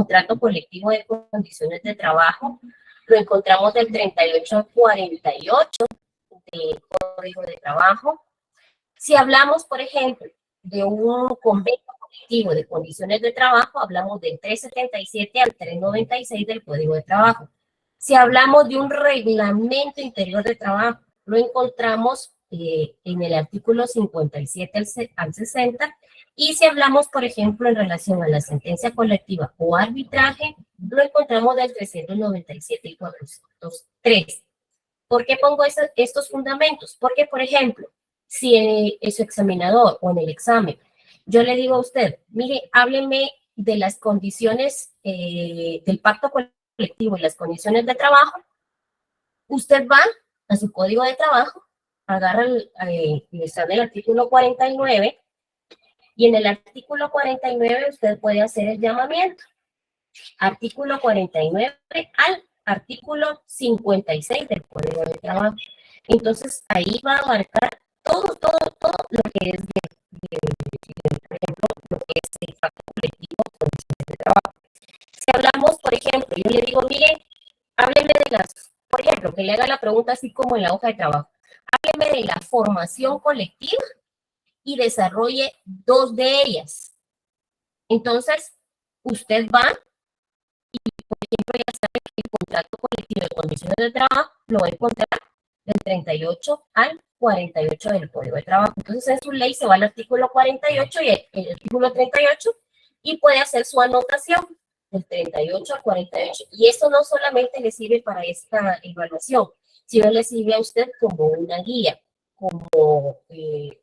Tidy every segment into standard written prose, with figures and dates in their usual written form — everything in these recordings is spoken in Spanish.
contrato colectivo de condiciones de trabajo, lo encontramos del 38 al 48 del Código de Trabajo. Si hablamos, por ejemplo, de un convenio colectivo de condiciones de trabajo, hablamos del 377 al 396 del Código de Trabajo. Si hablamos de un reglamento interior de trabajo, lo encontramos en el artículo 57 al 60. Y si hablamos, por ejemplo, en relación a la sentencia colectiva o arbitraje, lo encontramos del 397 y 403. ¿Por qué pongo estos fundamentos? Porque, por ejemplo, si en su examinador o en el examen, yo le digo a usted, mire, hábleme de las condiciones del pacto colectivo y las condiciones de trabajo, usted va a su código de trabajo, agarra está en el artículo 49, y en el artículo 49 usted puede hacer el llamamiento. Artículo 49 al artículo 56 del Código de Trabajo. Entonces, ahí va a abarcar todo lo que es, por ejemplo, lo que es el pacto colectivo, condiciones de trabajo. Si hablamos, por ejemplo, yo le digo, mire, hábleme de por ejemplo, que le haga la pregunta así como en la hoja de trabajo. Hábleme de la formación colectiva y desarrolle 2 de ellas. Entonces, usted va y, por ejemplo, ya sabe que el contrato colectivo de condiciones de trabajo lo va a encontrar del 38 al 48 del Código de Trabajo. Entonces, en su ley se va al artículo 48 y el artículo 38 y puede hacer su anotación del 38 al 48. Y eso no solamente le sirve para esta evaluación, sino le sirve a usted como una guía, como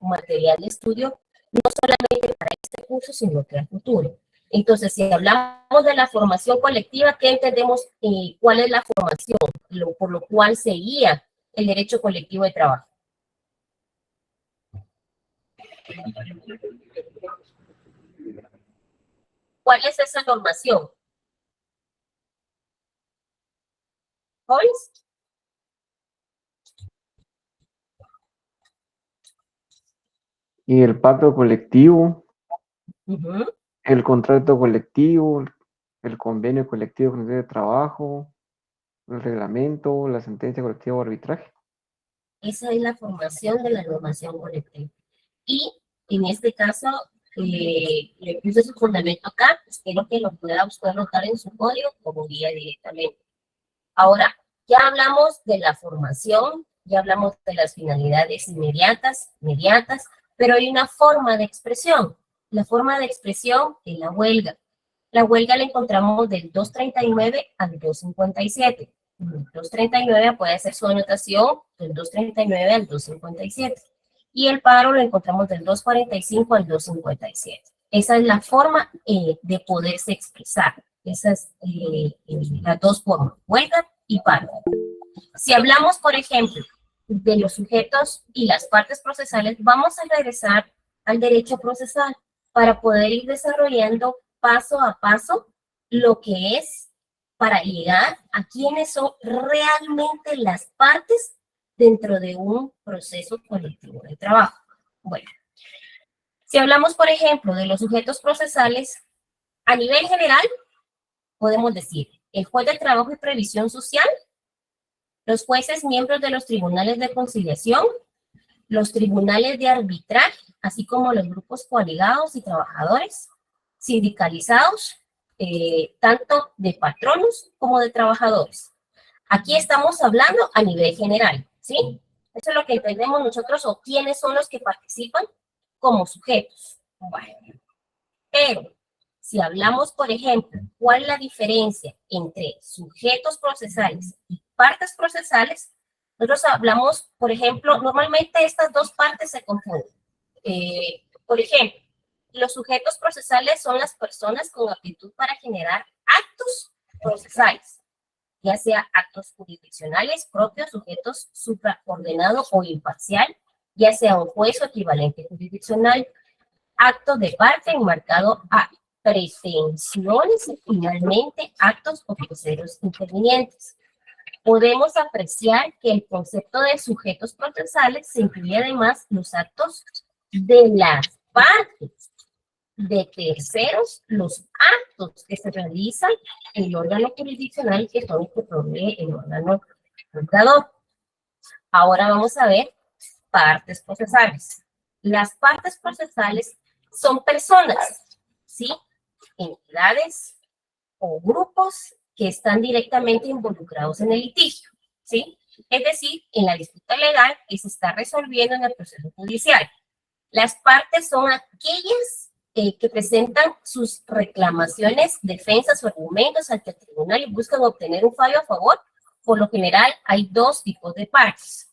material de estudio, no solamente para este curso, sino que a futuro. Entonces, si hablamos de la formación colectiva, ¿qué entendemos? ¿Cuál es la formación? Por lo cual se guía el derecho colectivo de trabajo. ¿Cuál es esa formación? ¿Jóvenes? Y el pacto colectivo, el contrato colectivo, el convenio colectivo de trabajo, el reglamento, la sentencia colectiva o arbitraje. Esa es la formación de la normación colectiva. Y en este caso, le puse su fundamento acá, espero que lo pueda usted anotar en su código como guía directamente. Ahora, ya hablamos de la formación, ya hablamos de las finalidades inmediatas, pero hay una forma de expresión. La forma de expresión es la huelga. La huelga la encontramos del 239 al 257. El 239 puede hacer su anotación del 239 al 257. Y el paro lo encontramos del 245 al 257. Esa es la forma de poderse expresar. Esas las dos formas, huelga y paro. Si hablamos, por ejemplo, de los sujetos y las partes procesales, vamos a regresar al derecho procesal para poder ir desarrollando paso a paso lo que es para llegar a quiénes son realmente las partes dentro de un proceso colectivo de trabajo. Bueno, si hablamos, por ejemplo, de los sujetos procesales, a nivel general, podemos decir el juez de trabajo y previsión social, los jueces miembros de los tribunales de conciliación, los tribunales de arbitraje, así como los grupos coaligados y trabajadores, sindicalizados, tanto de patronos como de trabajadores. Aquí estamos hablando a nivel general, ¿sí? Eso es lo que entendemos nosotros, o quiénes son los que participan como sujetos. Bueno, pero si hablamos, por ejemplo, cuál es la diferencia entre sujetos procesales y partes procesales, nosotros hablamos, por ejemplo, normalmente estas dos partes se confunden. Por ejemplo, los sujetos procesales son las personas con aptitud para generar actos procesales, ya sea actos jurisdiccionales propios, sujetos supraordenado o imparcial, ya sea un juez o equivalente jurisdiccional, actos de parte enmarcado a pretensiones y finalmente actos o terceros intervinientes. Podemos apreciar que el concepto de sujetos procesales se incluye además los actos de las partes. de terceros los actos que se realizan en el órgano jurisdiccional, que son los que provee el órgano juzgador. Ahora vamos a ver partes procesales. Las partes procesales son personas, ¿sí? Entidades o grupos que están directamente involucrados en el litigio, ¿sí? Es decir, en la disputa legal que se está resolviendo en el proceso judicial. Las partes son aquellas que presentan sus reclamaciones, defensas o argumentos ante el tribunal y buscan obtener un fallo a favor. Por lo general, hay dos tipos de partes.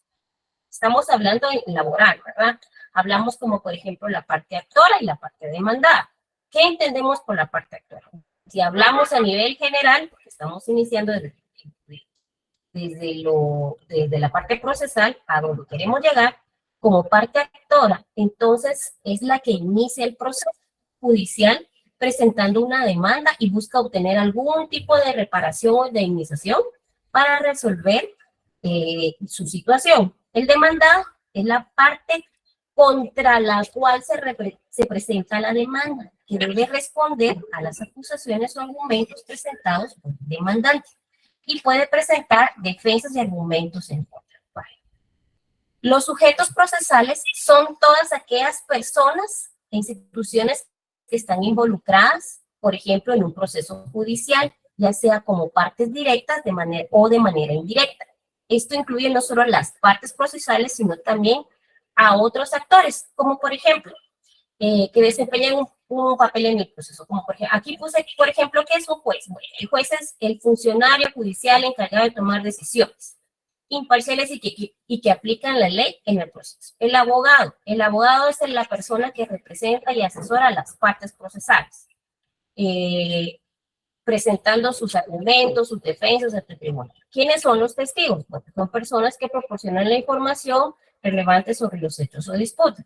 Estamos hablando en laboral, ¿verdad? Hablamos como, por ejemplo, la parte actora y la parte demandada. ¿Qué entendemos por la parte actora? Si hablamos a nivel general, porque estamos iniciando desde la parte procesal a donde queremos llegar, como parte actora, entonces es la que inicia el proceso judicial presentando una demanda y busca obtener algún tipo de reparación o indemnización para resolver su situación. El demandado es la parte contra la cual se presenta la demanda, que debe responder a las acusaciones o argumentos presentados por el demandante y puede presentar defensas y argumentos en contra. Los sujetos procesales son todas aquellas personas e instituciones que están involucradas, por ejemplo, en un proceso judicial, ya sea como partes directas de manera indirecta. Esto incluye no solo las partes procesales, sino también a otros actores, como por ejemplo, que desempeñan un papel en el proceso. Como por ejemplo, aquí puse, por ejemplo, ¿qué es un juez? Bueno, el juez es el funcionario judicial encargado de tomar decisiones imparciales y que aplican la ley en el proceso. El abogado es la persona que representa y asesora a las partes procesales, presentando sus argumentos, sus defensas ante el tribunal. ¿Quiénes son los testigos? Bueno, son personas que proporcionan la información relevante sobre los hechos o disputas.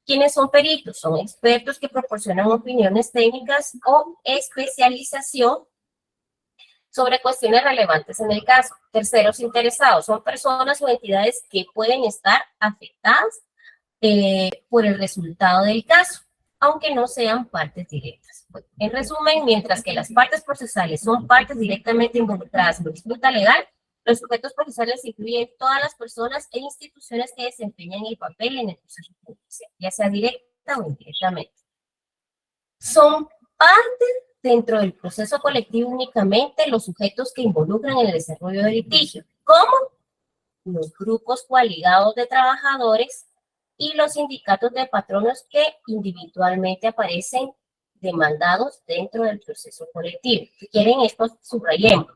¿Quiénes son peritos? Son expertos que proporcionan opiniones técnicas o especialización sobre cuestiones relevantes en el caso. Terceros interesados son personas o entidades que pueden estar afectadas por el resultado del caso, aunque no sean partes directas. Bueno, en resumen, mientras que las partes procesales son partes directamente involucradas en la disputa legal, los sujetos procesales incluyen todas las personas e instituciones que desempeñan el papel en el proceso judicial, ya sea directa o indirectamente. Son parte dentro del proceso colectivo únicamente los sujetos que involucran en el desarrollo del litigio, como los grupos coaligados de trabajadores y los sindicatos de patronos que individualmente aparecen demandados dentro del proceso colectivo. Si quieren, esto subrayemos.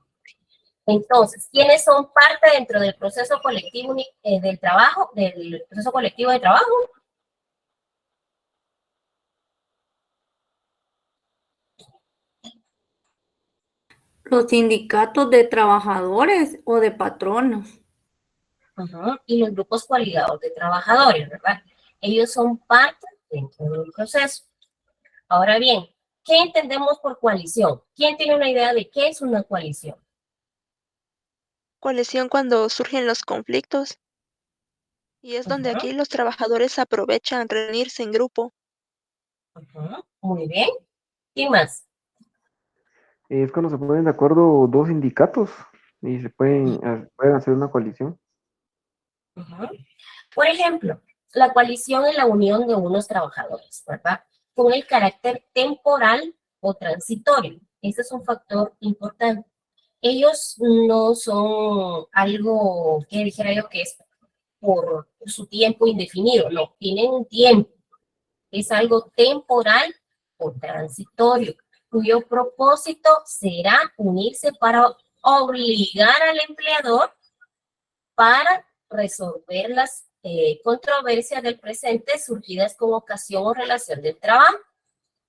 Entonces, ¿quiénes son parte dentro del proceso colectivo del trabajo, del proceso colectivo de trabajo? Los sindicatos de trabajadores o de patronos. Y los grupos coaligados de trabajadores, ¿verdad? Ellos son parte dentro del proceso. Ahora bien, ¿qué entendemos por coalición? ¿Quién tiene una idea de qué es una coalición? Coalición cuando surgen los conflictos. Y es donde aquí los trabajadores aprovechan reunirse en grupo. Muy bien. ¿Quién más? Es cuando se ponen de acuerdo dos sindicatos y se pueden hacer una coalición. Por ejemplo, la coalición es la unión de unos trabajadores, ¿verdad? Con el carácter temporal o transitorio. Ese es un factor importante. Ellos no son algo que dijera yo que es por su tiempo indefinido, no, tienen un tiempo. Es algo temporal o transitorio, cuyo propósito será unirse para obligar al empleador para resolver las controversias del presente surgidas con ocasión o relación del trabajo.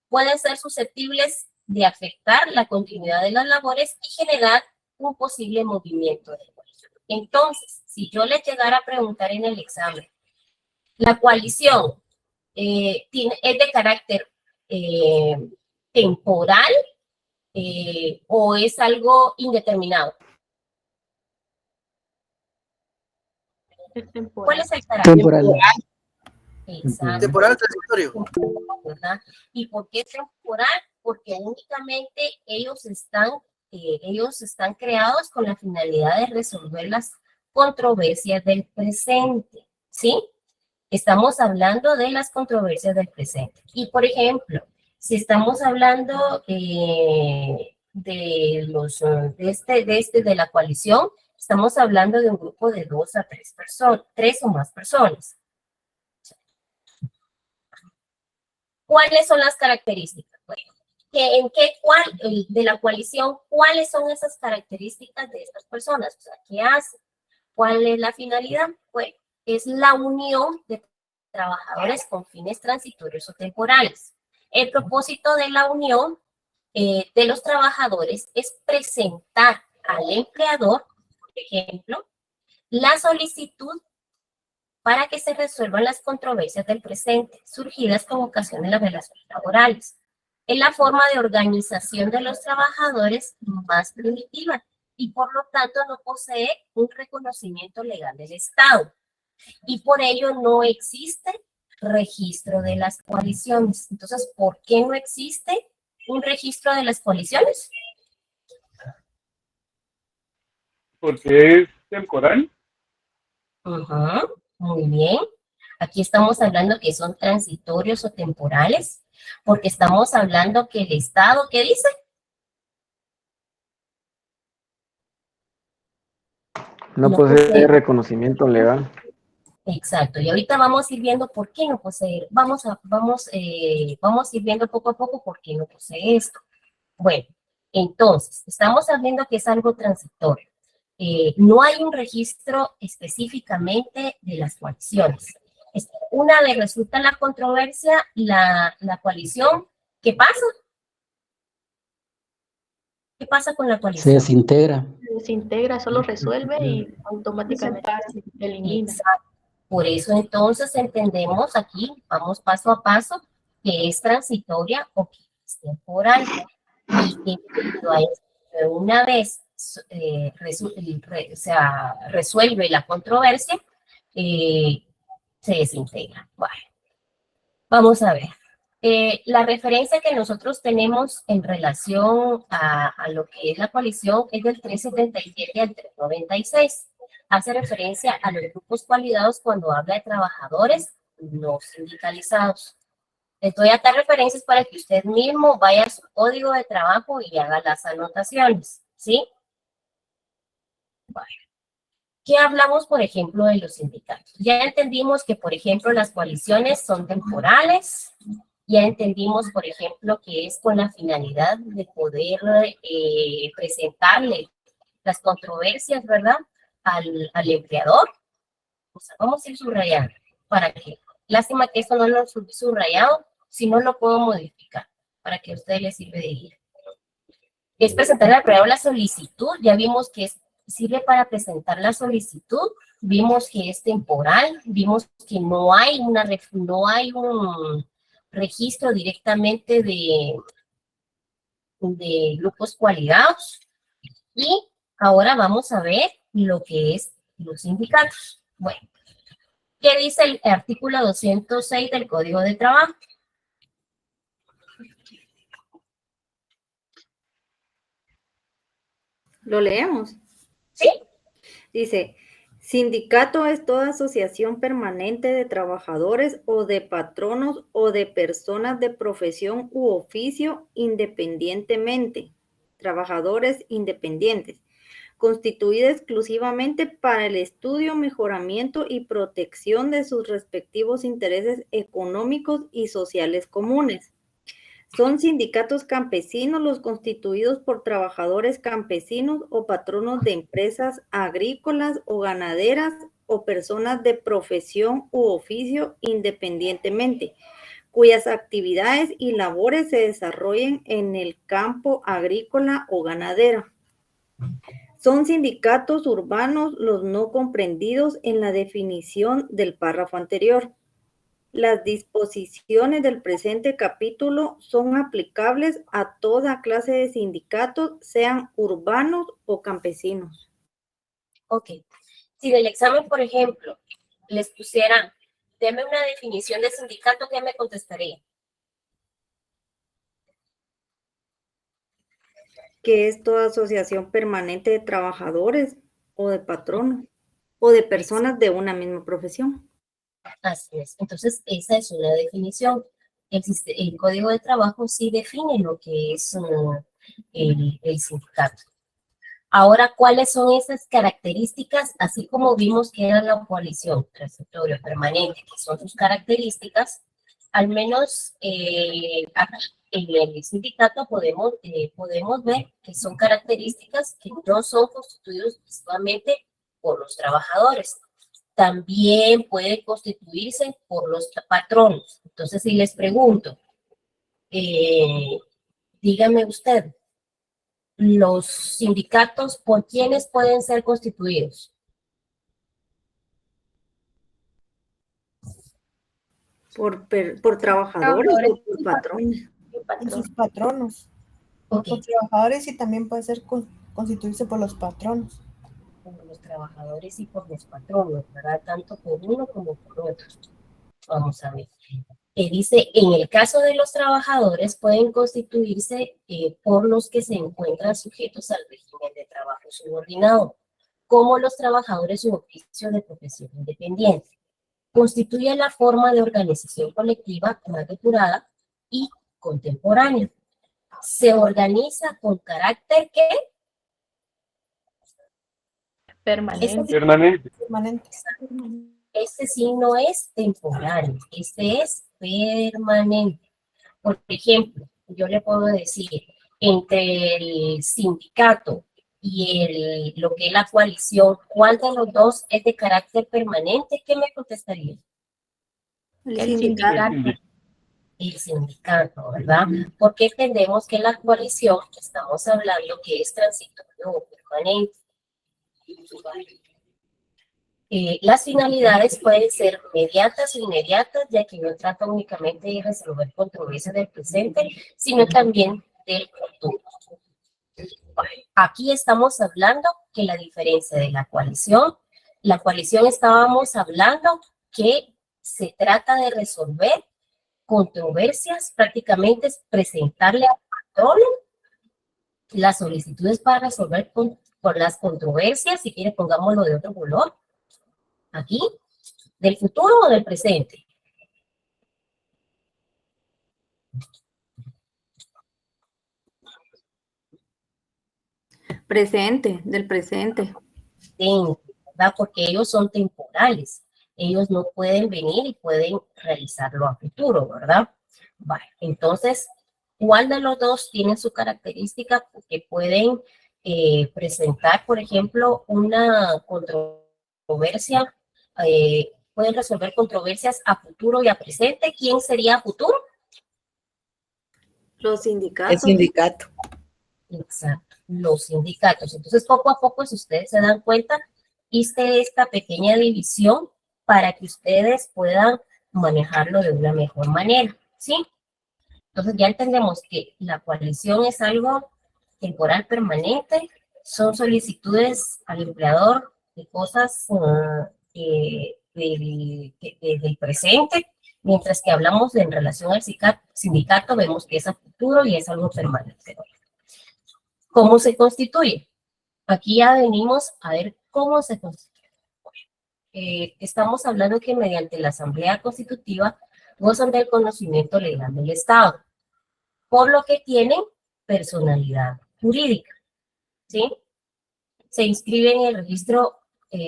Pueden ser susceptibles de afectar la continuidad de las labores y generar un posible movimiento de coalición. Entonces, si yo les llegara a preguntar en el examen, ¿la coalición es de carácter temporal o es algo indeterminado? ¿Cuál es el carácter? Temporal. Exacto. Temporal transitorio. ¿Verdad? ¿Y por qué temporal? Porque únicamente ellos están creados con la finalidad de resolver las controversias del presente, ¿sí? Estamos hablando de las controversias del presente. Y, por ejemplo, si estamos hablando de la coalición, estamos hablando de un grupo de 2 a 3 personas, 3 o más personas. ¿Cuáles son las características? Bueno, de la coalición, ¿cuáles son esas características de estas personas? O sea, ¿qué hacen? ¿Cuál es la finalidad? Bueno, es la unión de trabajadores con fines transitorios o temporales. El propósito de la unión de los trabajadores es presentar al empleador, por ejemplo, la solicitud para que se resuelvan las controversias del presente surgidas con ocasión de las relaciones laborales. Es la forma de organización de los trabajadores más primitiva y por lo tanto no posee un reconocimiento legal del Estado. Y por ello no existe registro de las coaliciones. Entonces, ¿por qué no existe un registro de las coaliciones? Porque es temporal. Muy bien. Aquí estamos hablando que son transitorios o temporales, porque estamos hablando que el Estado, ¿qué dice? No posee reconocimiento legal. Exacto, y ahorita vamos a ir viendo por qué no posee, vamos a ir viendo poco a poco por qué no posee esto. Bueno, entonces, estamos hablando que es algo transitorio. No hay un registro específicamente de las coaliciones. Una vez resulta la controversia, la coalición, ¿qué pasa? ¿Qué pasa con la coalición? Se desintegra. Se desintegra, solo resuelve y automáticamente se elimina. Exacto. Por eso entonces entendemos aquí, vamos paso a paso, que es transitoria o que es temporal. Y una vez resuelve la controversia, se desintegra. Bueno, vamos a ver. La referencia que nosotros tenemos en relación a lo que es la coalición es del 377 al 396. Hace referencia a los grupos coaligados cuando habla de trabajadores no sindicalizados. Les doy acá referencias para que usted mismo vaya a su código de trabajo y haga las anotaciones, ¿sí? Bueno. ¿Qué hablamos, por ejemplo, de los sindicatos? Ya entendimos que, por ejemplo, las coaliciones son temporales. Ya entendimos, por ejemplo, que es con la finalidad de poder presentarle las controversias, ¿verdad? Al empleador. O sea, vamos a ir subrayando. ¿Para qué? Lástima que esto no lo he subrayado, si no lo puedo modificar, para que a usted le sirve de guía. Es presentar al empleador la solicitud, ya vimos que sirve para presentar la solicitud, vimos que es temporal, vimos que no hay un registro directamente de grupos coaligados. Y ahora vamos a ver lo que es los sindicatos. Bueno, ¿qué dice el artículo 206 del Código de Trabajo? ¿Lo leemos? Sí. Dice, sindicato es toda asociación permanente de trabajadores o de patronos o de personas de profesión u oficio independientemente, trabajadores independientes, constituida exclusivamente para el estudio, mejoramiento y protección de sus respectivos intereses económicos y sociales comunes. Son sindicatos campesinos los constituidos por trabajadores campesinos o patronos de empresas agrícolas o ganaderas o personas de profesión u oficio independientemente, cuyas actividades y labores se desarrollen en el campo agrícola o ganadero. Son sindicatos urbanos los no comprendidos en la definición del párrafo anterior. Las disposiciones del presente capítulo son aplicables a toda clase de sindicatos, sean urbanos o campesinos. Ok. Si del examen, por ejemplo, les pusiera Deme una definición de sindicato que me contestaría. Que es toda asociación permanente de trabajadores o de patronos o de personas de una misma profesión. Así es. Entonces, esa es una definición. El Código de Trabajo sí define lo que es el sindicato. Ahora, ¿cuáles son esas características? Así como vimos que era la coalición transitoria permanente, que son sus características, al menos acá en el sindicato podemos ver que son características que no son constituidas exclusivamente por los trabajadores. También puede constituirse por los patronos. Entonces, si les pregunto, dígame usted, los sindicatos, ¿por quiénes pueden ser constituidos? Por trabajadores o por patrones. Por sus patronos. Ok, Por trabajadores y también puede ser constituirse por los patronos. por los trabajadores y por los patronos, ¿verdad? Tanto por uno como por otro. Vamos a ver. Dice, en el caso de los trabajadores pueden constituirse por los que se encuentran sujetos al régimen de trabajo subordinado, como los trabajadores en oficio de profesión independiente. Constituye la forma de organización colectiva más depurada y contemporánea. Se organiza con carácter que Permanente. Permanente. Permanente. este sí no es temporal, este es permanente. Por ejemplo, yo le puedo decir, entre el sindicato y lo que es la coalición, ¿cuál de los dos es de carácter permanente? ¿Qué me contestaría? El El sindicato. El sindicato, ¿verdad? Porque entendemos que la coalición, estamos hablando que es transitorio o permanente. Las finalidades pueden ser mediatas o inmediatas, ya que no trata únicamente de resolver controversias del presente, sino también del futuro. Aquí estamos hablando que la diferencia de la coalición estábamos hablando que se trata de resolver controversias, prácticamente es presentarle al patrón las solicitudes para resolver con las controversias, si quiere pongámoslo de otro color, aquí, del futuro o del presente. Presente, del presente. ¿Verdad? Porque ellos son temporales. Ellos no pueden venir y pueden realizarlo a futuro, ¿verdad? Vale, entonces, ¿cuál de los dos tiene su característica? Porque pueden presentar, por ejemplo, una controversia, pueden resolver controversias a futuro y a presente. ¿Quién sería a futuro? Los sindicatos. El sindicato. Exacto, los sindicatos. Entonces, poco a poco, si ustedes se dan cuenta, hice esta pequeña división para que ustedes puedan manejarlo de una mejor manera, ¿sí? Entonces, ya entendemos que la coalición es algo temporal permanente, son solicitudes al empleador de cosas del presente, mientras que hablamos en relación al sindicato, vemos que es a futuro y es algo permanente. ¿Cómo se constituye? Aquí ya venimos a ver cómo se constituye. Estamos hablando que mediante la Asamblea Constitutiva gozan del conocimiento legal del Estado, por lo que tienen personalidad jurídica, ¿sí? Se inscribe en el registro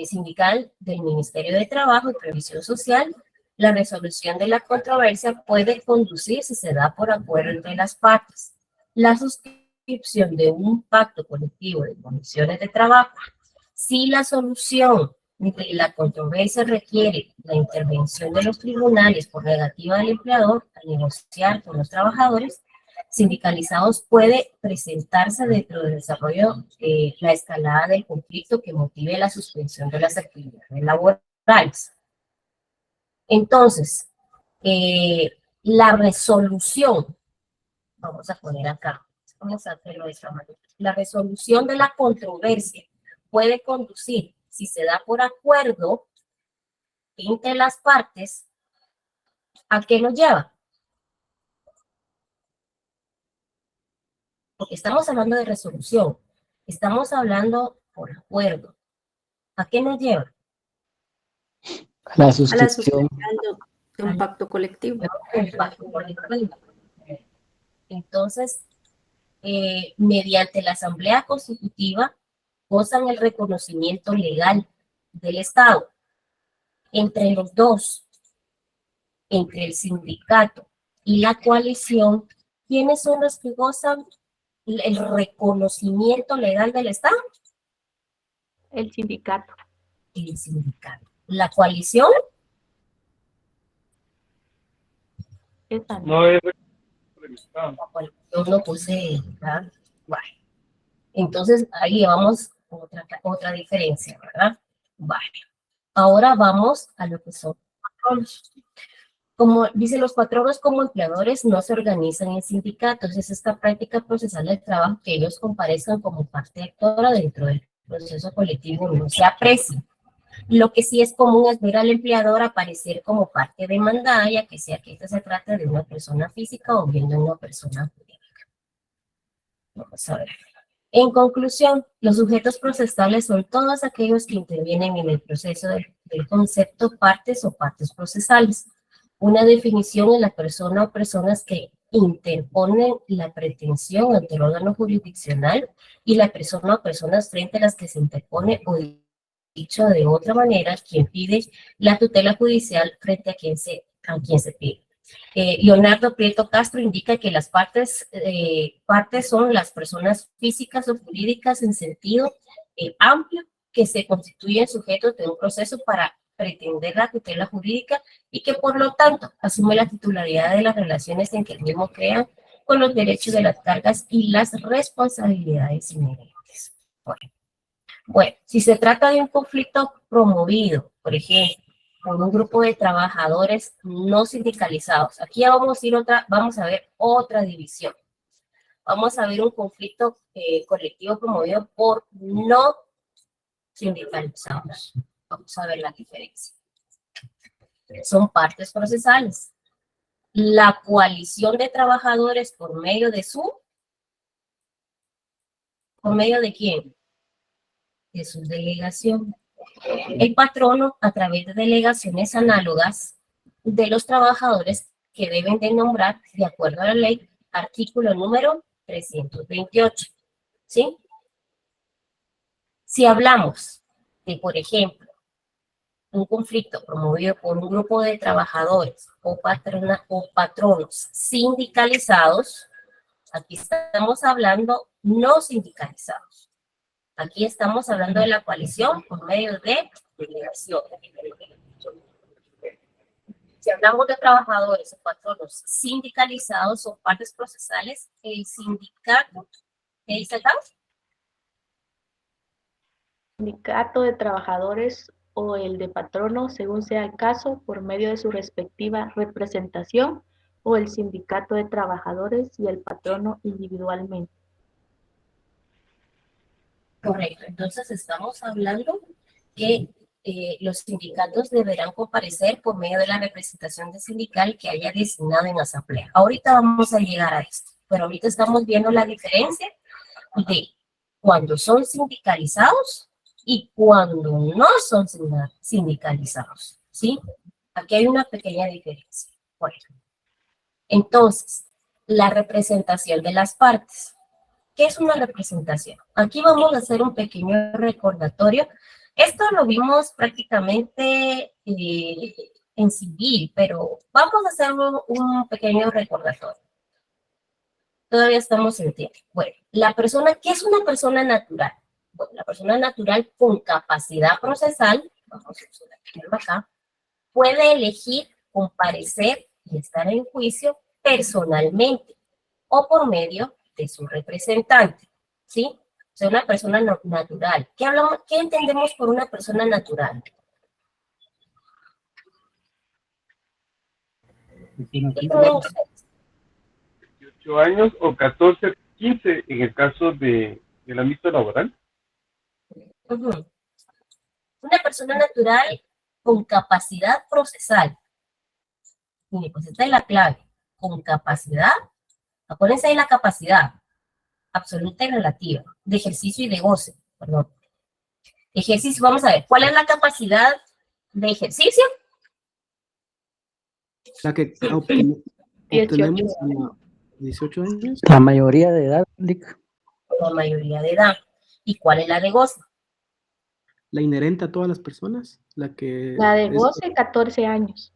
sindical del Ministerio de Trabajo y Previsión Social. La resolución de la controversia puede conducir, si se da por acuerdo entre las partes, la suscripción de un pacto colectivo de condiciones de trabajo. Si la solución de la controversia requiere la intervención de los tribunales por negativa del empleador a negociar con los trabajadores sindicalizados, puede presentarse dentro del desarrollo de la escalada del conflicto que motive la suspensión de las actividades laborales. Entonces, la resolución, vamos a poner acá, vamos a hacerlo de esta manera. La resolución de la controversia puede conducir, si se da por acuerdo entre las partes, ¿A qué nos lleva? Porque estamos hablando de resolución, estamos hablando por acuerdo. ¿A qué nos lleva? A la A la suscripción. suscripción de un pacto colectivo. El pacto colectivo. Entonces, mediante la Asamblea Constitutiva, gozan el reconocimiento legal del Estado entre los dos, entre el sindicato y la coalición. ¿Quiénes son los que gozan el reconocimiento legal del Estado? El sindicato. El sindicato. La coalición Esa no. No es registrado. la coalición no posee, ¿verdad? Bueno, entonces ahí llevamos otra diferencia, ¿verdad? Vale. Ahora vamos a lo que son patronos. Como dicen los patronos, como empleadores no se organizan en sindicatos. Es esta práctica procesal del trabajo que ellos comparezcan como parte actora dentro del proceso colectivo no se aprecia. Lo que sí es común es ver al empleador aparecer como parte demandada, ya que sea que esta se trate de una persona física o bien de una persona jurídica. Vamos a ver. En conclusión, los sujetos procesales son todos aquellos que intervienen en el proceso del concepto partes o partes procesales. Una definición en la persona o personas que interponen la pretensión ante el órgano jurisdiccional y la persona o personas frente a las que se interpone o dicho de otra manera, quien pide la tutela judicial frente a quien se pide. Leonardo Prieto Castro indica que las partes son las personas físicas o jurídicas en sentido amplio que se constituyen sujetos de un proceso para pretender la tutela jurídica y que por lo tanto asume la titularidad de las relaciones en que el mismo crea con los derechos de las cargas y las responsabilidades inherentes. Bueno, si se trata de un conflicto promovido, por ejemplo, por un grupo de trabajadores no sindicalizados, aquí ya vamos a ver otra división. Vamos a ver un conflicto colectivo promovido por no sindicalizados. Vamos a ver la diferencia. Son partes procesales. La coalición de trabajadores ¿por medio de quién? De su delegación. El patrono a través de delegaciones análogas de los trabajadores que deben de nombrar de acuerdo a la ley, artículo número 328. ¿Sí? Si hablamos de, por ejemplo, un conflicto promovido por un grupo de trabajadores o patronos sindicalizados, aquí estamos hablando no sindicalizados. Aquí estamos hablando de la coalición por medio de delegación. Si hablamos de trabajadores o patronos sindicalizados o partes procesales, el sindicato, ¿qué dice acá? Sindicato de trabajadores o el de patrono, según sea el caso, por medio de su respectiva representación, o el sindicato de trabajadores y el patrono individualmente. Correcto. Entonces estamos hablando que los sindicatos deberán comparecer por medio de la representación de sindical que haya designado en asamblea. Ahorita vamos a llegar a esto, pero ahorita estamos viendo la diferencia de cuando son sindicalizados y cuando no son sindicalizados, ¿sí? Aquí hay una pequeña diferencia. Bueno, entonces, la representación de las partes. ¿Qué es una representación? Aquí vamos a hacer un pequeño recordatorio. Esto lo vimos prácticamente en civil, pero vamos a hacer un pequeño recordatorio. Todavía estamos en tiempo. Bueno, ¿qué es una persona natural? Bueno, la persona natural con capacidad procesal, vamos a ponerlo acá, puede elegir comparecer y estar en juicio personalmente o por medio de su representante, ¿sí? O sea, una persona natural. ¿Qué entendemos por una persona natural? ¿Qué creen ustedes? 18 años o 14, 15 en el caso del ámbito laboral. Una persona natural con capacidad procesal. Mire, pues esta es la clave. Con capacidad, acuérdense de la capacidad absoluta y relativa, de ejercicio y de goce, perdón. Ejercicio, vamos a ver, ¿cuál es la capacidad de ejercicio? La que 18. obtenemos a los 18 años. La mayoría de edad, Lick. La mayoría de edad. ¿Y cuál es la de goce? La inherente a todas las personas. La de goce, 14 años.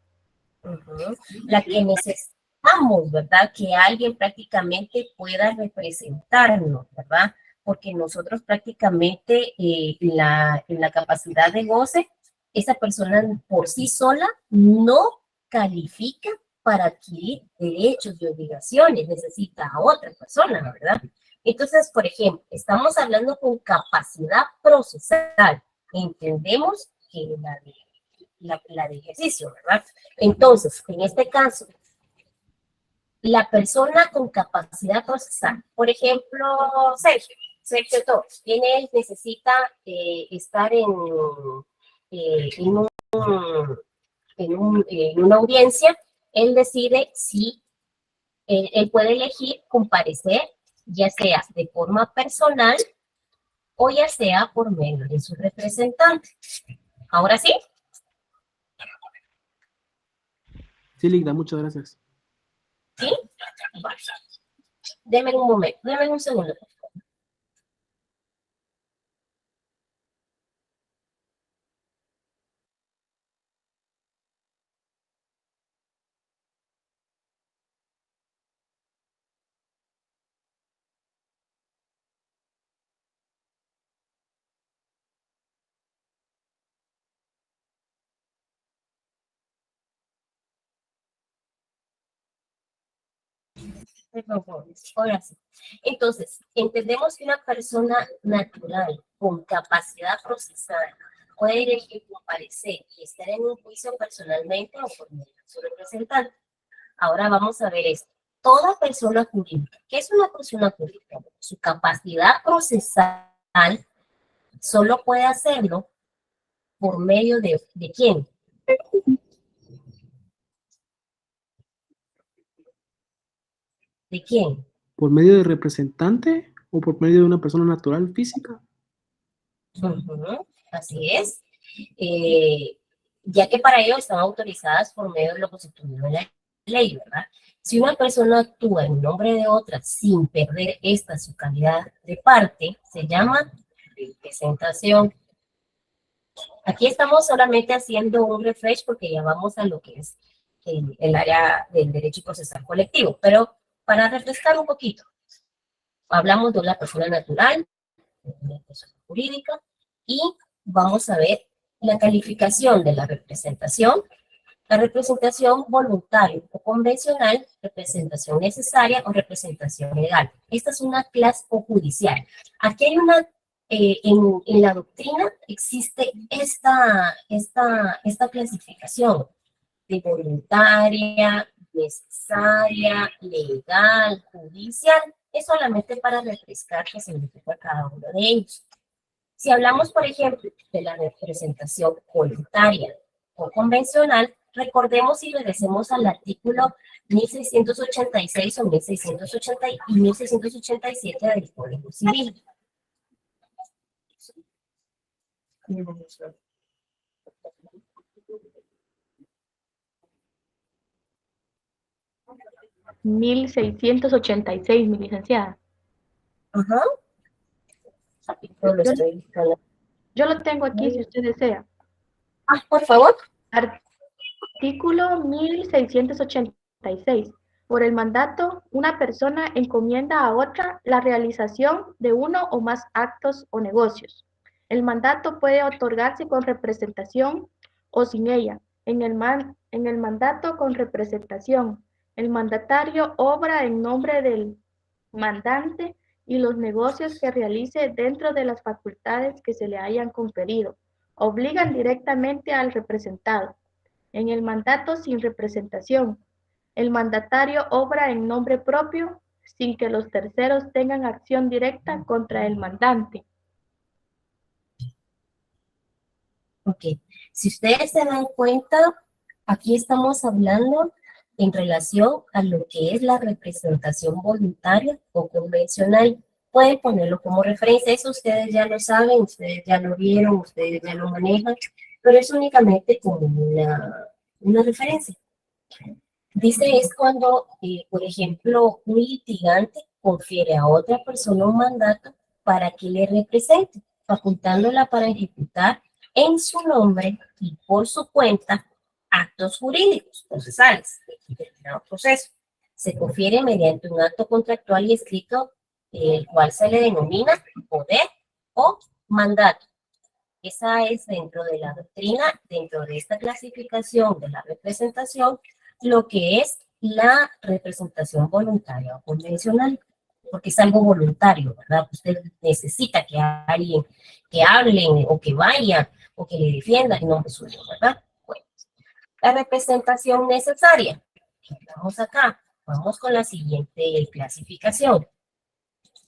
La que necesitamos, ¿verdad? Que alguien prácticamente pueda representarnos, ¿verdad? Porque nosotros prácticamente en la capacidad de goce, esa persona por sí sola no califica para adquirir derechos y obligaciones, necesita a otra persona, ¿verdad? Entonces, por ejemplo, estamos hablando con capacidad procesal. Entendemos que la de ejercicio, ¿verdad? Entonces, en este caso, la persona con capacidad procesal, por ejemplo, Sergio Torres, necesita estar en una audiencia, él decide si él puede elegir comparecer, ya sea de forma personal o ya sea por medio de su representante. ¿Ahora sí? Sí, Ligda, muchas gracias. ¿Sí? Vale. Deme un momento, deme un segundo. Ahora sí. Entonces, entendemos que una persona natural con capacidad procesal puede elegir comparecer y estar en un juicio personalmente o por medio de su representante. Ahora vamos a ver esto. Toda persona jurídica, ¿qué es una persona jurídica? Su capacidad procesal solo puede hacerlo por medio ¿de quién? ¿De quién? ¿Por medio de representante o por medio de una persona natural física? Así es. Ya que para ello están autorizadas por medio de lo constituido en la ley, ¿verdad? Si una persona actúa en nombre de otra sin perder esta su calidad de parte, se llama representación. Aquí estamos solamente haciendo un refresh porque ya vamos a lo que es el área del derecho procesal colectivo, pero para refrescar un poquito, hablamos de una persona natural, de una persona jurídica, y vamos a ver la calificación de la representación voluntaria o convencional, representación necesaria o representación legal. Esta es una clase o judicial. Aquí hay una, en la doctrina existe esta clasificación de voluntaria, necesaria, legal, judicial. Es solamente para refrescar qué significa cada uno de ellos. Si hablamos, por ejemplo, de la representación voluntaria o convencional, recordemos y regresemos al artículo 1686 o 1680 y 1687 del Código Civil. (1686), mi licenciada. Ajá. Yo lo tengo aquí si usted desea. Por favor. Artículo 1686. Por el mandato, una persona encomienda a otra la realización de uno o más actos o negocios. El mandato puede otorgarse con representación o sin ella. En el mandato con representación, el mandatario obra en nombre del mandante y los negocios que realice dentro de las facultades que se le hayan conferido obligan directamente al representado. En el mandato sin representación, el mandatario obra en nombre propio sin que los terceros tengan acción directa contra el mandante. Ok, si ustedes se dan cuenta, aquí estamos hablando en relación a lo que es la representación voluntaria o convencional. Pueden ponerlo como referencia, eso ustedes ya lo saben, ustedes ya lo vieron, ustedes ya lo manejan, pero es únicamente como una referencia. Dice, es cuando, por ejemplo, un litigante confiere a otra persona un mandato para que le represente, facultándola para ejecutar en su nombre y por su cuenta actos jurídicos procesales de determinado proceso. Se confiere mediante un acto contractual y escrito, el cual se le denomina poder o mandato. Esa es dentro de la doctrina, dentro de esta clasificación de la representación, lo que es la representación voluntaria o convencional, porque es algo voluntario, ¿verdad? Usted necesita que alguien que hablen o que vaya o que le defienda en nombre suyo, ¿verdad? Bueno, la representación necesaria. Vamos acá, vamos con la siguiente clasificación.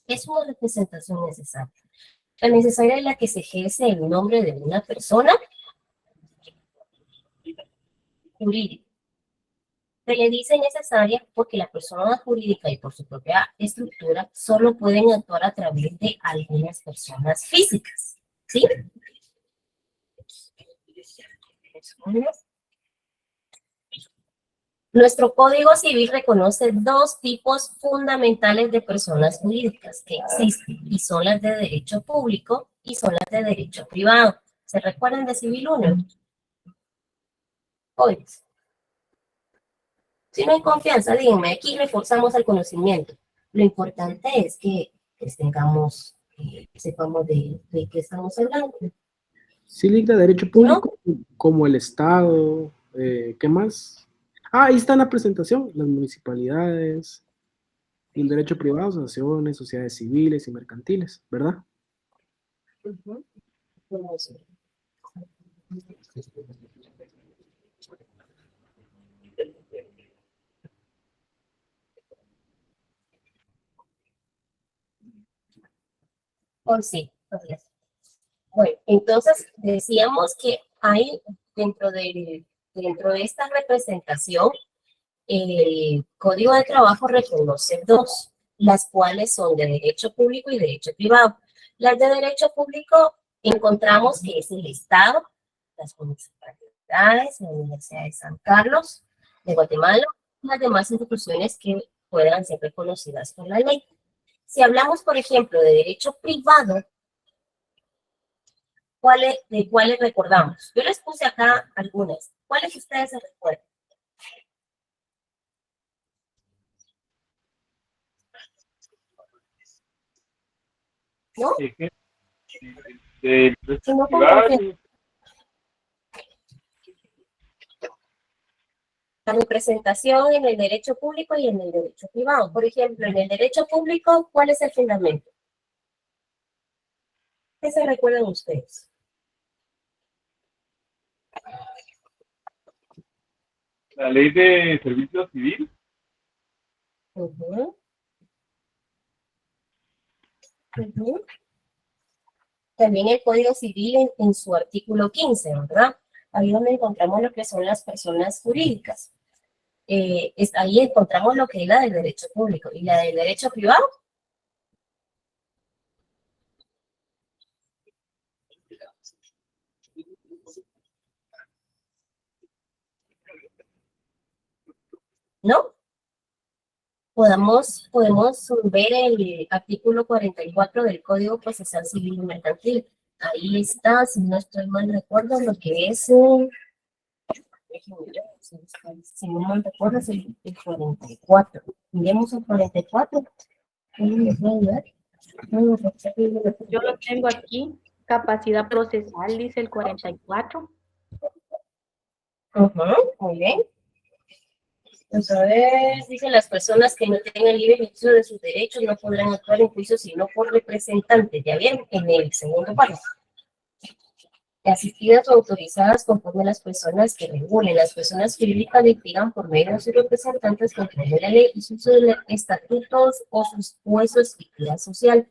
Es una representación necesaria. La necesaria es la que se ejerce en nombre de una persona jurídica. Se le dice necesaria porque la persona jurídica y por su propia estructura solo pueden actuar a través de algunas personas físicas. ¿Sí? Nuestro Código Civil reconoce dos tipos fundamentales de personas jurídicas que existen y son las de derecho público y son las de derecho privado. ¿Se recuerdan de Civil 1? Hoy. Si no hay confianza, díganme, aquí reforzamos el conocimiento. Lo importante es que tengamos, sepamos de qué estamos hablando. Sí, de derecho público, ¿no? Como el Estado, ¿qué más? Ah, ahí está en la presentación, las municipalidades, el derecho privado, asociaciones, sociedades civiles y mercantiles, ¿verdad? Oh, sí. Bueno, entonces decíamos que hay dentro de esta representación, el Código de Trabajo reconoce dos, las cuales son de derecho público y derecho privado. Las de derecho público encontramos que es el Estado, las municipalidades, la Universidad de San Carlos de Guatemala y las demás instituciones que puedan ser reconocidas por la ley. Si hablamos, por ejemplo, de derecho privado, ¿de cuáles recordamos? Yo les puse acá algunas. ¿Cuáles ustedes se recuerdan? ¿No? La representación en el derecho público y en el derecho privado. Por ejemplo, en el derecho público, ¿cuál es el fundamento? ¿Qué se recuerdan ustedes? La ley de servicio civil. También el Código Civil en su artículo 15, ¿verdad? Ahí donde encontramos lo que son las personas jurídicas. Ahí encontramos lo que es la del derecho público. ¿Y la del derecho privado? ¿No? Podemos ver el artículo 44 del Código Procesal Civil y Mercantil. Ahí está, si no estoy mal recuerdo, lo que es, si no mal recuerdo, es el 44. Miremos el 44. Yo lo tengo aquí, capacidad procesal, dice el 44. Muy bien. Entonces, dice, las personas que no tengan libre ejercicio de sus derechos no podrán actuar en juicio sino por representantes. ¿Ya bien? En el segundo párrafo. Asistidas o autorizadas conforme a las personas que regulen. Las personas jurídicas litigan por medio de sus representantes conforme a la ley y sus estatutos o su estructura social.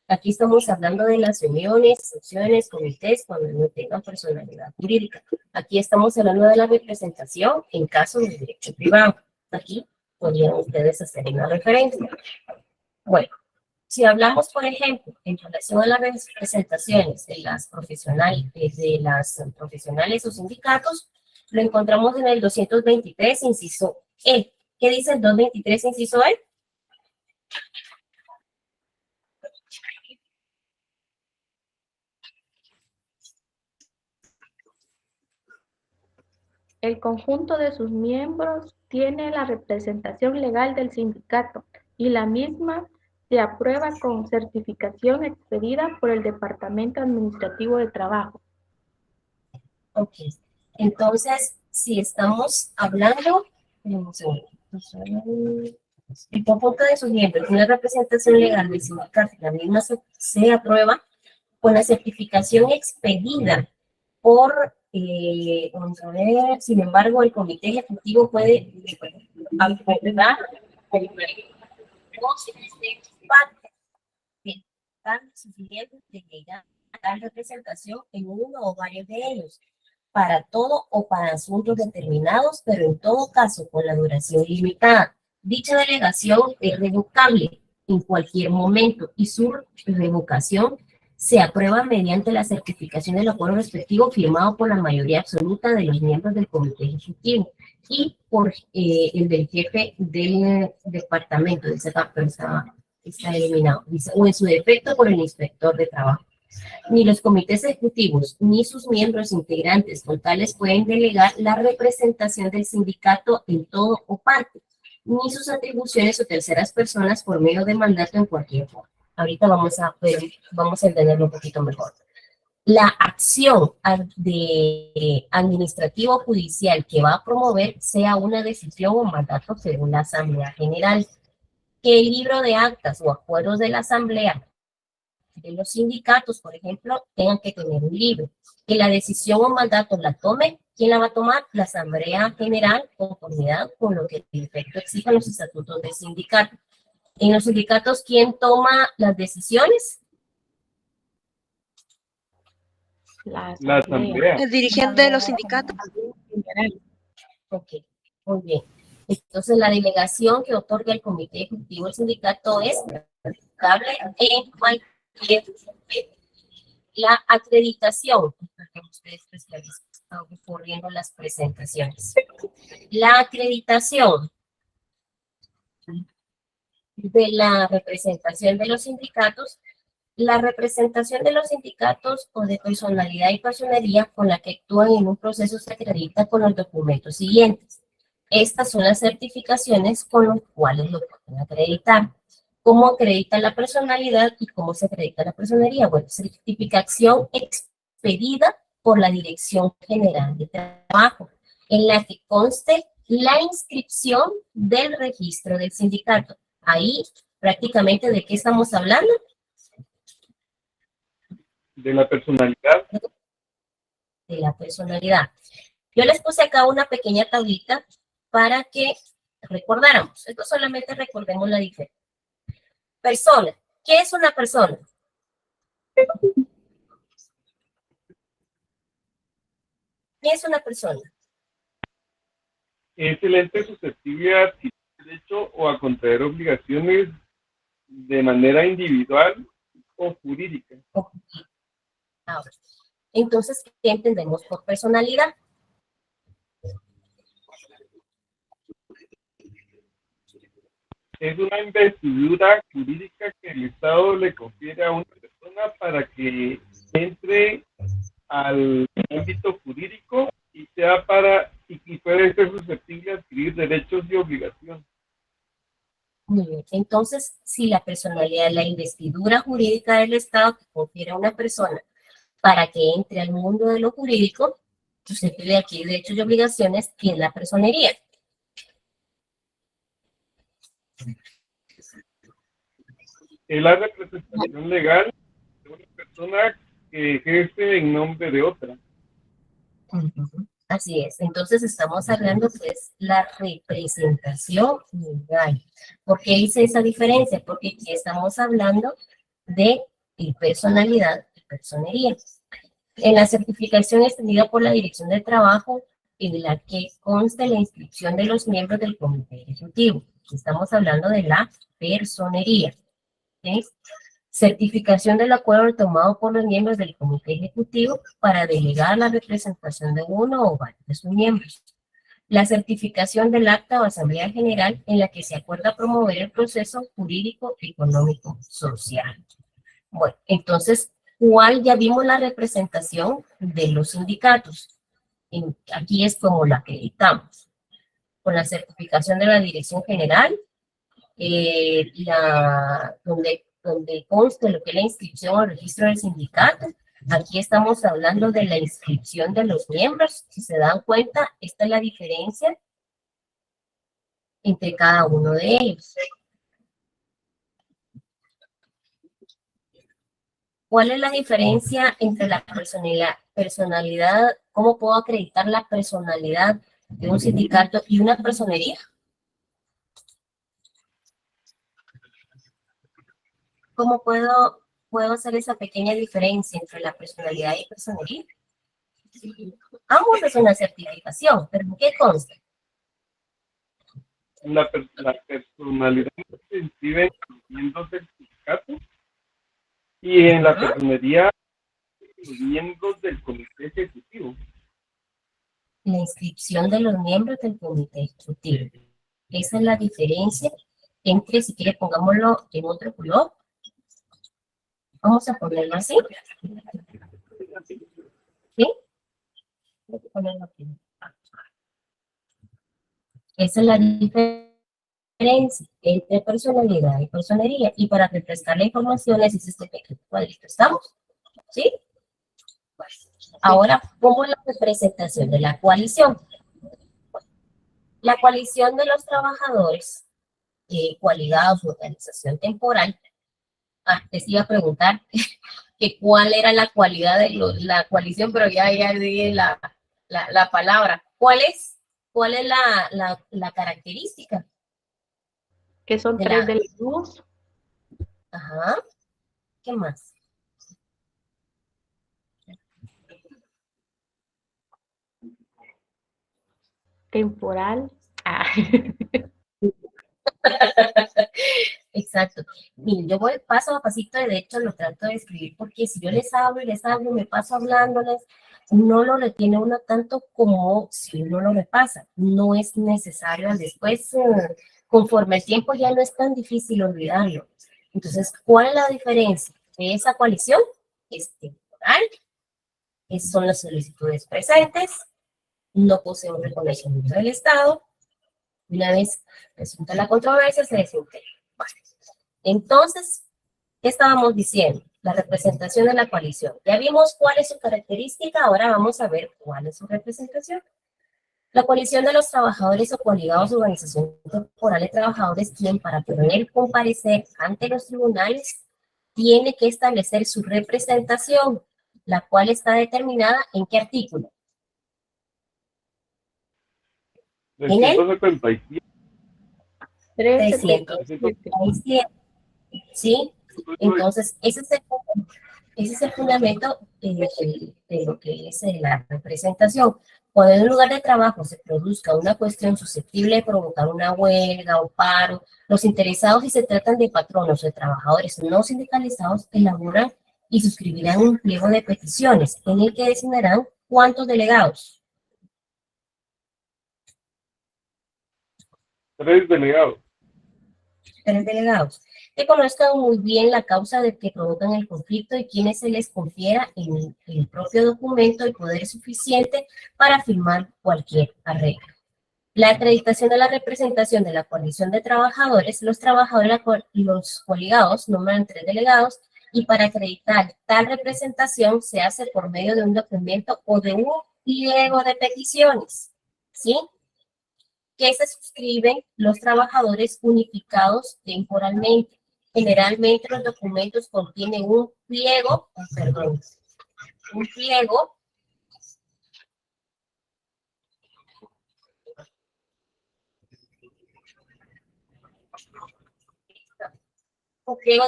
Aquí estamos hablando de las uniones, secciones, comités, cuando no tengan personalidad jurídica. Aquí estamos hablando de la representación en caso de derecho privado. Aquí podrían ustedes hacer una referencia. Bueno, si hablamos, por ejemplo, en relación a las representaciones de las profesionales o sindicatos, lo encontramos en el 223, inciso E. ¿Qué dice el 223, inciso E? El conjunto de sus miembros tiene la representación legal del sindicato y la misma se aprueba con certificación expedida por el Departamento Administrativo de Trabajo. Ok. Entonces, si estamos hablando, el conjunto de sus miembros tiene la representación legal del sindicato y la misma se aprueba con la certificación expedida por, vamos a ver, sin embargo, el comité ejecutivo puede acordar suficiente de llegar a dar representación en uno o varios de ellos, para todo o para asuntos determinados, pero en todo caso con la duración limitada. Dicha delegación es revocable en cualquier momento y su revocación se aprueba mediante la certificación del acuerdo respectivo firmado por la mayoría absoluta de los miembros del comité ejecutivo y por el del jefe del departamento, del CEPAP, pero está eliminado, dice, o en su defecto por el inspector de trabajo. Ni los comités ejecutivos ni sus miembros integrantes totales pueden delegar la representación del sindicato en todo o parte, ni sus atribuciones o terceras personas por medio de mandato en cualquier forma. Ahorita vamos a entenderlo un poquito mejor. La acción de administrativo judicial que va a promover sea una decisión o mandato según la Asamblea General. Que el libro de actas o acuerdos de la Asamblea de los sindicatos, por ejemplo, tengan que tener un libro. Que la decisión o mandato la tome, ¿quién la va a tomar? La Asamblea General, conformidad con lo que en efecto exijan los estatutos del sindicato. En los sindicatos, ¿quién toma las decisiones? La Asamblea. El dirigente de los sindicatos. Ok, muy bien. Entonces, la delegación que otorga el comité ejecutivo del sindicato es aplicable en cualquier momento. La acreditación, ustedes están ocurriendo las presentaciones. La acreditación de la representación de los sindicatos, la representación de los sindicatos o de personalidad y personería con la que actúan en un proceso se acredita con los documentos siguientes. Estas son las certificaciones con las cuales lo pueden acreditar. ¿Cómo acredita la personalidad y cómo se acredita la personería? Bueno, certificación expedida por la Dirección General de Trabajo, en la que conste la inscripción del registro del sindicato. Ahí, prácticamente, ¿de qué estamos hablando? De la personalidad. De la personalidad. Yo les puse acá una pequeña tablita para que recordáramos. Esto solamente recordemos la diferencia. Persona. ¿Qué es una persona? ¿Qué es una persona? Es el ente susceptible a adquirir derecho o a contraer obligaciones de manera individual o jurídica. Ahora, entonces, ¿qué entendemos por personalidad? Es una investidura jurídica que el Estado le confiere a una persona para que entre al ámbito jurídico y sea y puede ser susceptible a adquirir derechos y obligaciones. Muy bien. Entonces, si la personalidad, la investidura jurídica del Estado que confiere a una persona para que entre al mundo de lo jurídico, susceptible de adquirir derechos y obligaciones, ¿qué es la personería? Es la representación legal de una persona que ejerce en nombre de otra. Así es. Entonces estamos hablando que es la representación legal. ¿Por qué hice esa diferencia? Porque aquí estamos hablando de personalidad y personería. En la certificación extendida por la Dirección de Trabajo, en la que conste la inscripción de los miembros del comité ejecutivo. Estamos hablando de la personería. ¿Sí? Certificación del acuerdo tomado por los miembros del comité ejecutivo para delegar la representación de uno o varios de sus miembros. La certificación del acta o asamblea general en la que se acuerda promover el proceso jurídico, económico, social. Bueno, entonces, ¿cuál? Ya vimos la representación de los sindicatos. Aquí es como la acreditamos. Con la certificación de la dirección general, donde conste lo que es la inscripción al registro del sindicato. Aquí estamos hablando de la inscripción de los miembros. Si se dan cuenta, esta es la diferencia entre cada uno de ellos. ¿Cuál es la diferencia entre la personalidad? ¿Cómo puedo acreditar la personalidad de un sindicato y una personería? ¿Cómo puedo hacer esa pequeña diferencia entre la personalidad y personería? Ambos es una certificación, pero ¿en qué consta? La personalidad se inscribe en los miembros del sindicato y en la personería los miembros del comité ejecutivo. La inscripción de los miembros del comité ejecutivo. Esa es la diferencia entre, si quiere pongámoslo en otro color, vamos a ponerlo así. ¿Sí? Voy a ponerlo aquí. Esa es la diferencia entre personalidad y personería. Y para refrescar la información es este pequeño cuadrito. ¿Estamos? ¿Sí? Ahora, ¿cómo es la representación de la coalición? La coalición de los trabajadores, coaligados, organización temporal. Les iba a preguntar que cuál era la cualidad de la coalición, pero ya dije la palabra. ¿Cuál es la característica? Que son De tres delegados. Ajá. ¿Qué más? Temporal. Exacto. Miren, yo voy paso a pasito, de hecho lo trato de escribir porque si yo les hablo y les hablo, me paso hablándoles, no lo retiene uno tanto como si uno lo repasa. No es necesario después, conforme el tiempo ya no es tan difícil olvidarlo. Entonces, ¿cuál es la diferencia de esa coalición? Es temporal, son las solicitudes presentes, no posee un reconocimiento del Estado. Una vez resulta la controversia, se desintegra. Vale. Entonces, ¿qué estábamos diciendo? La representación de la coalición. Ya vimos cuál es su característica, ahora vamos a ver cuál es su representación. La coalición de los trabajadores o coaligados de organización temporal de trabajadores, quien para poder comparecer ante los tribunales tiene que establecer su representación, la cual está determinada en qué artículo. En el 377. 377. ¿Sí? Entonces, ese es el fundamento de lo que es la representación. Cuando en un lugar de trabajo se produzca una cuestión susceptible de provocar una huelga o paro, los interesados, si se tratan de patronos o de trabajadores no sindicalizados, elaboran y suscribirán un pliego de peticiones en el que designarán cuántos delegados. 3 delegados. 3 delegados. Que conozcan muy bien la causa de que provocan el conflicto y quienes se les confiera en el propio documento el poder suficiente para firmar cualquier arreglo. La acreditación de la representación de la coalición de trabajadores, los trabajadores y los coaligados nombran 3 delegados y para acreditar tal representación se hace por medio de un documento o de un pliego de peticiones, ¿sí? Que se suscriben los trabajadores unificados temporalmente. Generalmente los documentos contienen un pliego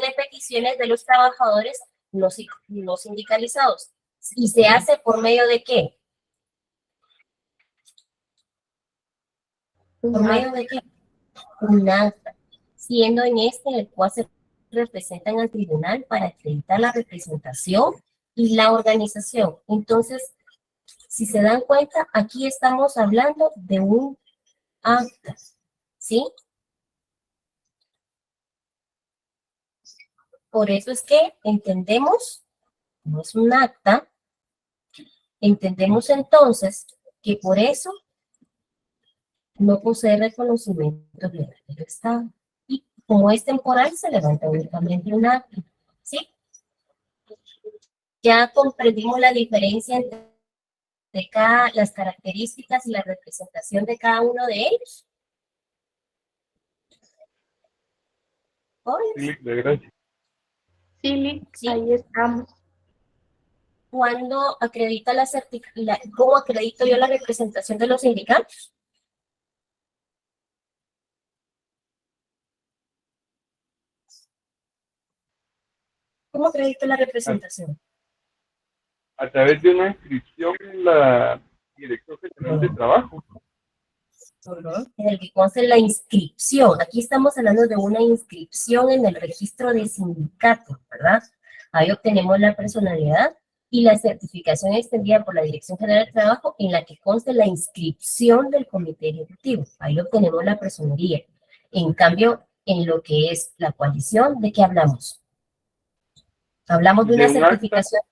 de peticiones de los trabajadores no sindicalizados. ¿Y se hace por medio de qué? ¿Por medio de qué? Un acta, siendo en este el cual se representan al tribunal para acreditar la representación y la organización. Entonces, si se dan cuenta, aquí estamos hablando de un acta, ¿sí? Por eso es que entendemos, no es un acta, entendemos entonces que por eso no posee reconocimiento legal del Estado. Y como es temporal, se levanta únicamente un acta, ¿sí? Ya comprendimos la diferencia entre las características y la representación de cada uno de ellos. Sí, gracias. Sí, Sí. ahí estamos. ¿Cuándo acredita cómo acredito yo la representación de los sindicatos? ¿Cómo acredito la representación? A través de una inscripción en la Dirección General de Trabajo. En el que conste la inscripción. Aquí estamos hablando de una inscripción en el registro de sindicato, ¿verdad? Ahí obtenemos la personalidad y la certificación extendida por la Dirección General de Trabajo en la que conste la inscripción del comité ejecutivo. Ahí obtenemos la personería. En cambio, en lo que es la coalición, ¿de qué hablamos? Hablamos de una certificación,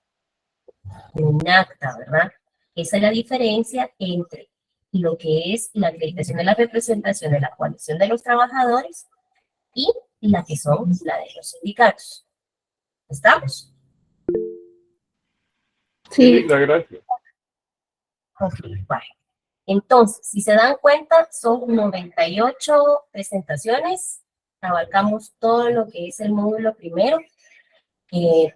de un acta, ¿verdad? Esa es la diferencia entre lo que es la acreditación de la representación de la coalición de los trabajadores y la que son la de los sindicatos. ¿Estamos? Sí, gracias. Ok, vale. Entonces, si se dan cuenta, son 98 presentaciones. Abarcamos todo lo que es el módulo primero.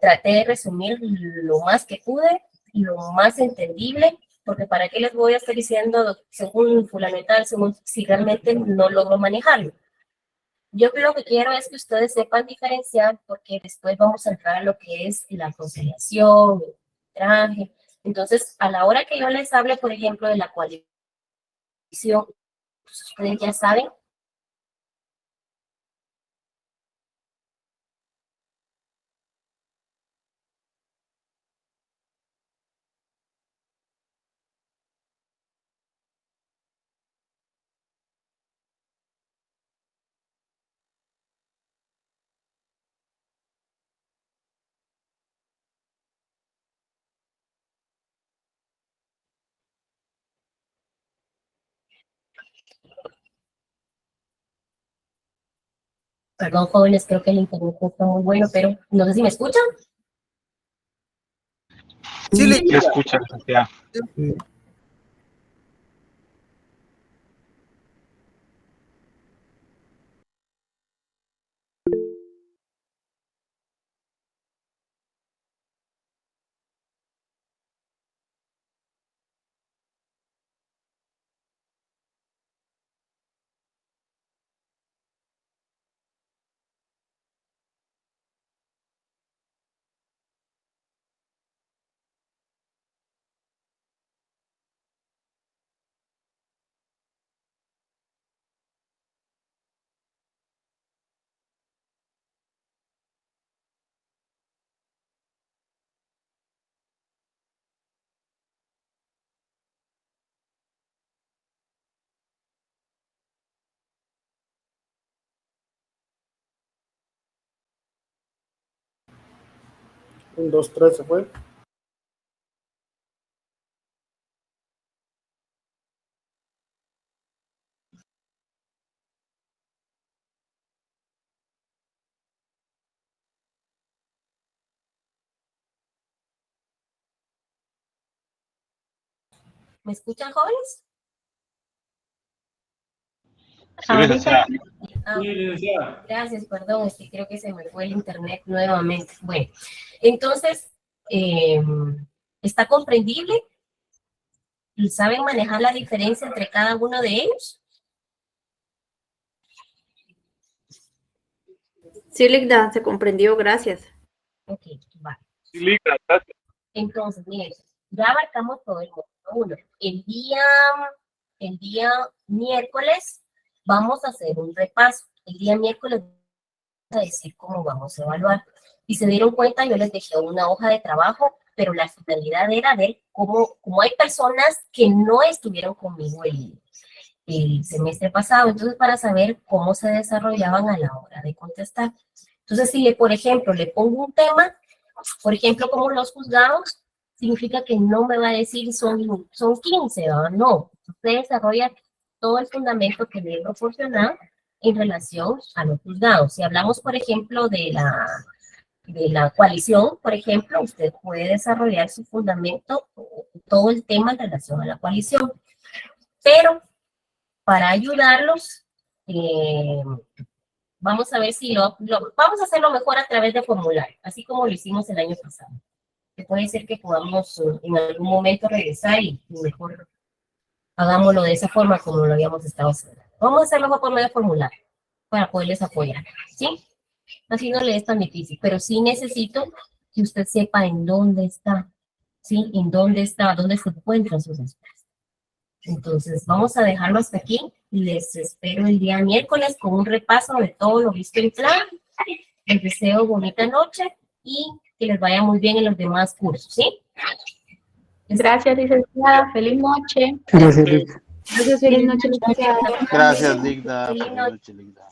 Traté de resumir lo más que pude, lo más entendible, porque para qué les voy a estar diciendo según fulano y tal, según si realmente no logro manejarlo. Yo lo que quiero es que ustedes sepan diferenciar, porque después vamos a entrar a lo que es la conciliación, el traje. Entonces, a la hora que yo les hable, por ejemplo, de la coalición, pues ustedes ya saben. Perdón, jóvenes, creo que el internet no está muy bueno, pero no sé si me escuchan. Sí, le escuchan, ya. Un, dos, tres, se fue. ¿Me escuchan, jóvenes? Sí, licenciada. Gracias, perdón, es que creo que se me fue el internet nuevamente. Bueno, entonces, ¿está comprendible? ¿Y saben manejar la diferencia entre cada uno de ellos? Sí, Ligda, se comprendió, gracias. Ok, vale. Sí, gracias. Entonces, miren, ya abarcamos todo el módulo 1. El día miércoles vamos a hacer un repaso. El día miércoles vamos a decir cómo vamos a evaluar. Y se dieron cuenta, yo les dejé una hoja de trabajo, pero la finalidad era ver cómo hay personas que no estuvieron conmigo el semestre pasado, entonces para saber cómo se desarrollaban a la hora de contestar. Entonces, si por ejemplo, le pongo un tema, por ejemplo, como los juzgados, significa que no me va a decir son 15, ¿no? No, usted desarrolla todo el fundamento que le he proporcionado en relación a los juzgados. Si hablamos, por ejemplo, de la coalición, por ejemplo, usted puede desarrollar su fundamento, todo el tema en relación a la coalición. Pero para ayudarlos, vamos a ver si vamos a hacerlo mejor a través de formulario, así como lo hicimos el año pasado. Que puede ser que podamos en algún momento regresar y mejor hagámoslo de esa forma como lo habíamos estado haciendo. Vamos a hacerlo por medio de formulario para poderles apoyar, ¿sí? Así no le es tan difícil, pero sí necesito que usted sepa en dónde está, ¿sí? En dónde está, dónde se encuentran sus respuestas. Entonces, vamos a dejarlo hasta aquí. Les espero el día miércoles con un repaso de todo lo visto en plan. Les deseo bonita noche y que les vaya muy bien en los demás cursos, ¿sí? Gracias, licenciada. Feliz noche. Gracias, Lic. Gracias, feliz noche, licenciada. Gracias, Ligda. Feliz Feliz noche. noche, Ligda.